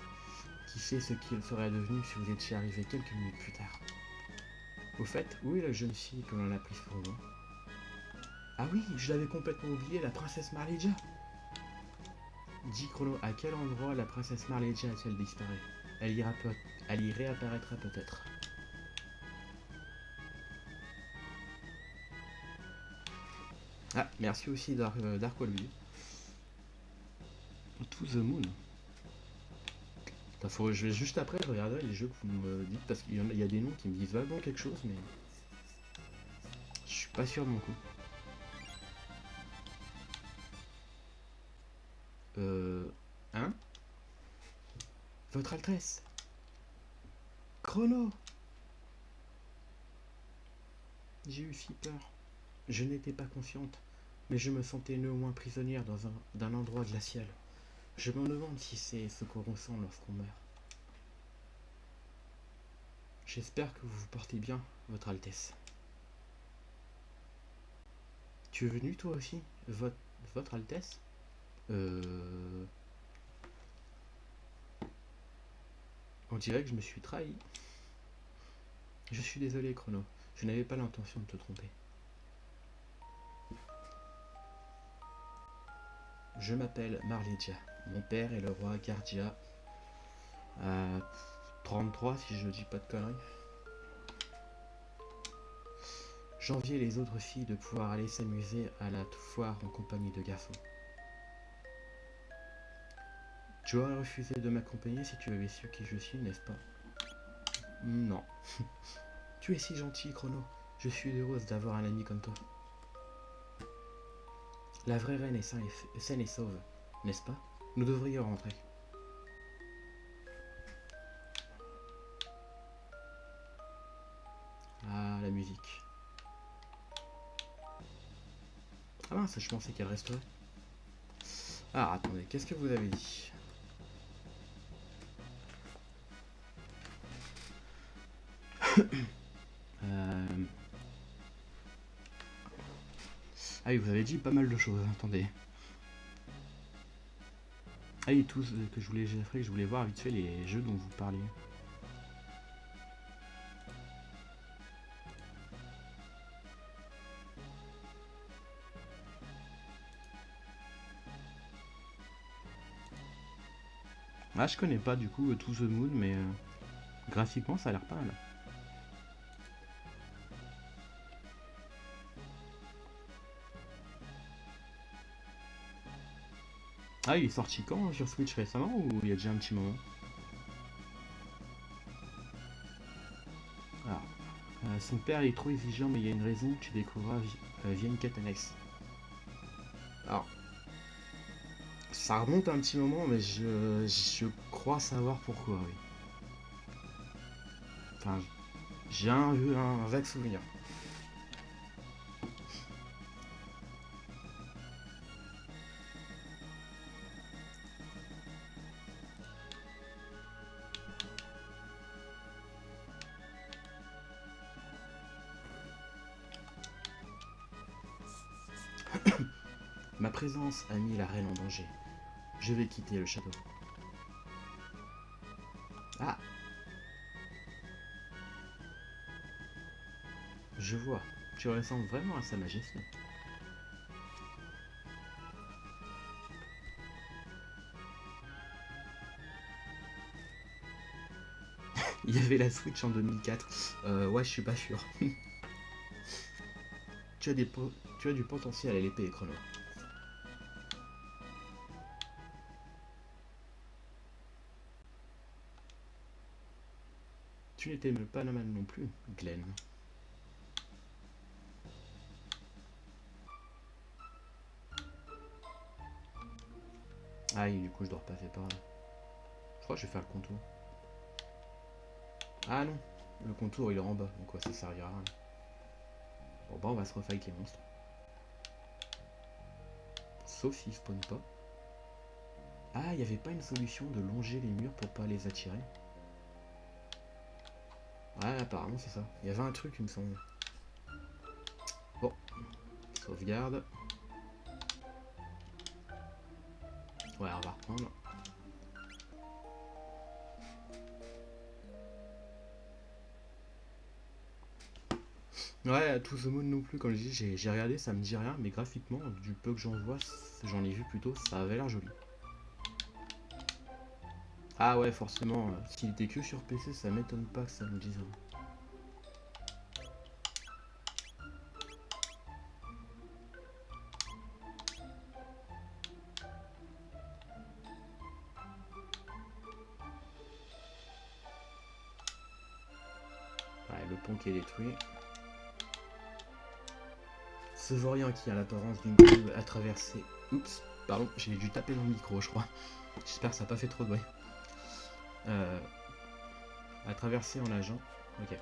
Qui sait ce qu'il serait devenu si vous étiez arrivé quelques minutes plus tard. Au fait, où est la jeune fille que l'on a prise pour nous? Ah oui, je l'avais complètement oublié, la princesse Marleja. Dis Chrono, à quel endroit la princesse Marleja a-t-elle disparu? Elle y réapparaîtra peut-être. Ah, merci aussi Dark Waluigi. To the Moon. Je vais juste après, je regarderai les jeux que vous me dites, parce qu'il y a des noms qui me disent vaguement quelque chose, mais je suis pas sûr de mon coup. Hein? Votre Altesse? Chrono! J'ai eu si peur. Je n'étais pas confiante, mais je me sentais néanmoins prisonnière d'un endroit glacial. Je me demande si c'est ce qu'on ressent lorsqu'on meurt. J'espère que vous vous portez bien, Votre Altesse. Tu es venu toi aussi, Votre Altesse? On dirait que je me suis trahi. Je suis désolé, Chrono. Je n'avais pas l'intention de te tromper. Je m'appelle Marlegia. Mon père est le roi Gardia. 33 si je dis pas de conneries. J'enviais les autres filles de pouvoir aller s'amuser à la foire en compagnie de garçons. Tu aurais refusé de m'accompagner si tu avais su qui je suis, n'est-ce pas? Non. Tu es si gentil, Chrono. Je suis heureuse d'avoir un ami comme toi. La vraie reine est saine et sauve, n'est-ce pas? Nous devrions rentrer. Ah, la musique. Ah mince, je pensais qu'elle resterait. Ah, attendez, qu'est-ce que vous avez dit? euh... Ah oui, vous avez dit pas mal de choses, attendez. Ah oui, tout ce que je voulais voir vite fait les jeux dont vous parliez. Ah, je connais pas du coup To the Moon, mais graphiquement ça a l'air pas mal. Ah, il est sorti quand sur Switch récemment ou il y a déjà un petit moment? Alors, son père est trop exigeant, mais il y a une raison, tu découvriras via une quête annexe. Alors, ça remonte un petit moment, mais je crois savoir pourquoi, oui. Enfin, j'ai un vague souvenir. Ma présence a mis la reine en danger. Je vais quitter le château. Ah, je vois. Tu ressembles vraiment à Sa Majesté. Il y avait la Switch en 2004. Ouais, je suis pas sûr. tu, as tu as du potentiel à l'épée, Chrono. Tu n'étais pas mal non plus, Glenn. Ah, et du coup, je dois repasser par là. Je crois que je vais faire le contour. Ah non, le contour il est en bas, donc ouais, ça servira à rien. Bon bah on va se refight les monstres. Sauf s'ils spawnent pas. Ah, il n'y avait pas une solution de longer les murs pour pas les attirer? Ouais, apparemment c'est ça. Il y avait un truc, il me semble. Bon, sauvegarde. Ouais, on va reprendre. Ouais, To the Moon non plus, comme je dis, j'ai regardé, ça me dit rien, mais graphiquement, du peu que j'en vois, j'en ai vu plutôt, ça avait l'air joli. Ah ouais, forcément, s'il était que sur PC, ça m'étonne pas que ça me dise rien. Ouais, le pont qui est détruit. Ce vaurien qui a l'apparence d'une cuve à traverser. Oups, pardon, j'ai dû taper dans le micro, je crois. J'espère que ça n'a pas fait trop de bruit. À traverser en nageant. Ok.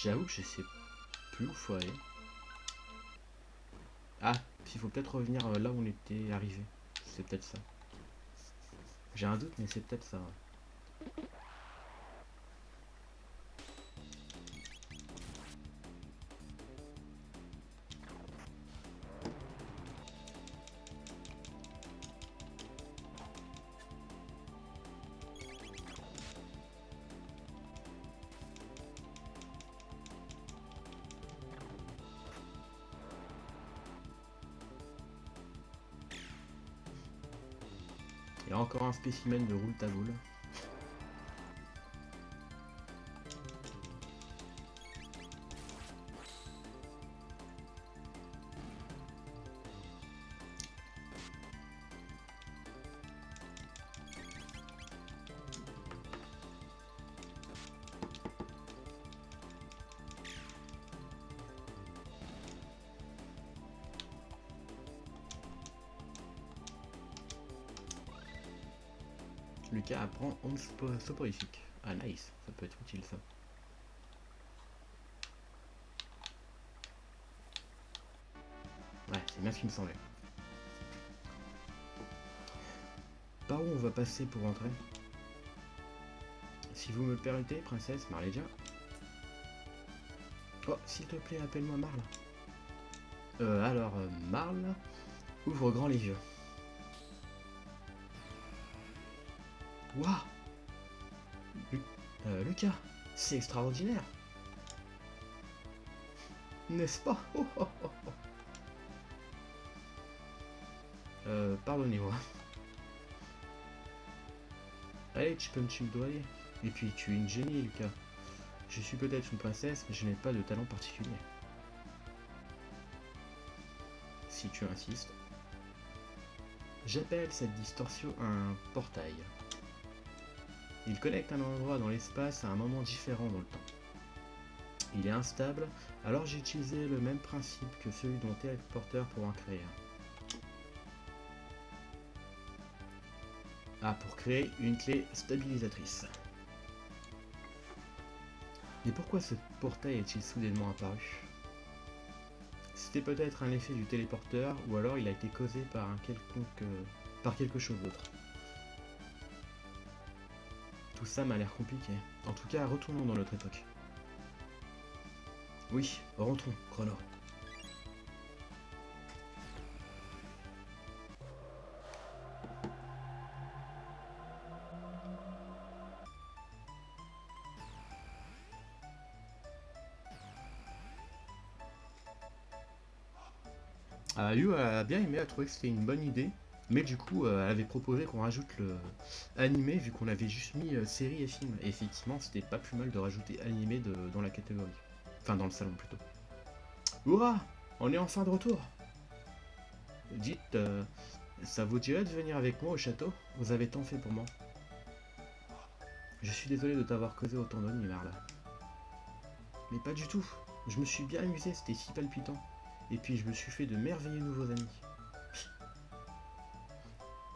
J'avoue que je sais plus où faut aller. Ah, il faut peut-être revenir là où on était arrivé. C'est peut-être ça. J'ai un doute, mais c'est peut-être ça. Ouais. Il y a encore un spécimen de roule taboule. Lucas apprend onde soporifique. Ah nice, ça peut être utile ça. Ouais, c'est bien ce qui me semblait. Par où on va passer pour rentrer? Si vous me le permettez, princesse Marleja. Oh, s'il te plaît, appelle-moi Marle. Marle, ouvre grand les yeux. Waouh, Lucas, c'est extraordinaire. N'est-ce pas? Oh, oh, oh, oh. Pardonnez-moi. Allez, tu peux me tutoyer. Et puis, tu es une génie, Lucas. Je suis peut-être une princesse, mais je n'ai pas de talent particulier. Si tu insistes. J'appelle cette distorsion un portail. Il connecte un endroit dans l'espace à un moment différent dans le temps. Il est instable, alors j'ai utilisé le même principe que celui dont téléporteur pour en créer un. Ah, pour créer une clé stabilisatrice. Mais pourquoi ce portail est-il soudainement apparu? C'était peut-être un effet du téléporteur, ou alors il a été causé par par quelque chose d'autre. Tout ça m'a l'air compliqué. En tout cas, retournons dans notre époque. Oui, rentrons, Chrono. Yu a bien aimé, a trouvé que c'était une bonne idée, mais du coup, elle avait proposé qu'on rajoute le animé vu qu'on avait juste mis série et film. Et effectivement, c'était pas plus mal de rajouter animé dans la catégorie. Enfin, dans le salon plutôt. Hurrah! On est enfin de retour! Dites, ça vous dirait de venir avec moi au château? Vous avez tant fait pour moi. Je suis désolé de t'avoir causé autant d'ennuis, Merle. Mais pas du tout. Je me suis bien amusé, c'était si palpitant. Et puis je me suis fait de merveilleux nouveaux amis.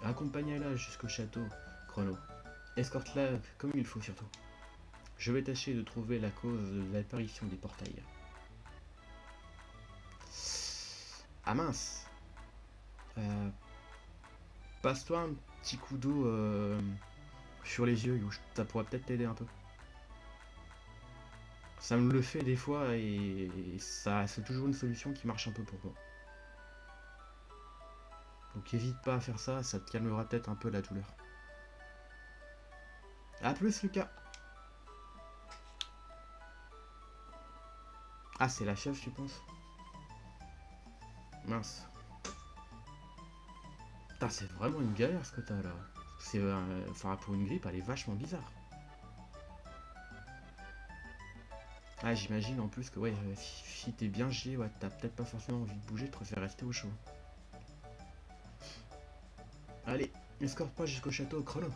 Accompagne-la jusqu'au château, Chrono. Escorte-la comme il faut surtout. Je vais tâcher de trouver la cause de l'apparition des portails. Ah mince! Passe-toi un petit coup d'eau sur les yeux, Youch. Ça pourrait peut-être t'aider un peu. Ça me le fait des fois et ça c'est toujours une solution qui marche un peu pour moi. Donc évite pas à faire ça, ça te calmera peut-être un peu la douleur. A plus Lucas! Ah c'est la chef tu penses? Mince. Putain c'est vraiment une galère ce que t'as là. C'est enfin pour une grippe elle est vachement bizarre. Ah j'imagine en plus que ouais si t'es bien gelé, ouais, t'as peut-être pas forcément envie de bouger, tu préfères rester au chaud. Allez, escorte-moi jusqu'au château Chrono.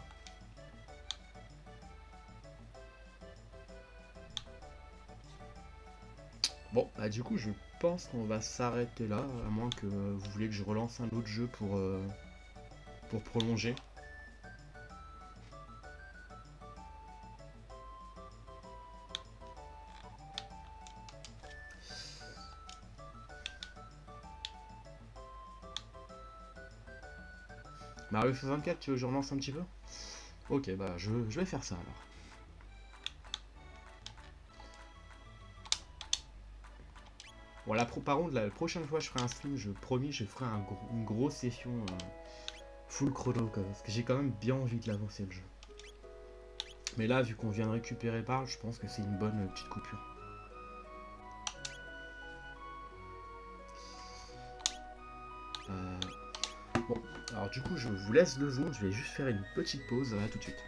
Bon, bah du coup, je pense qu'on va s'arrêter là, à moins que vous voulez que je relance un autre jeu pour prolonger. Mario 64, tu veux que je relance un petit peu? Ok, bah je vais faire ça alors. Bon, par contre, la prochaine fois que je ferai un stream, je promis, je ferai une grosse session full chrono, quoi, parce que j'ai quand même bien envie de l'avancer le jeu. Mais là, vu qu'on vient de récupérer Parle, je pense que c'est une bonne petite coupure. Bon, alors du coup, je vous laisse 2 secondes, je vais juste faire une petite pause, à tout de suite.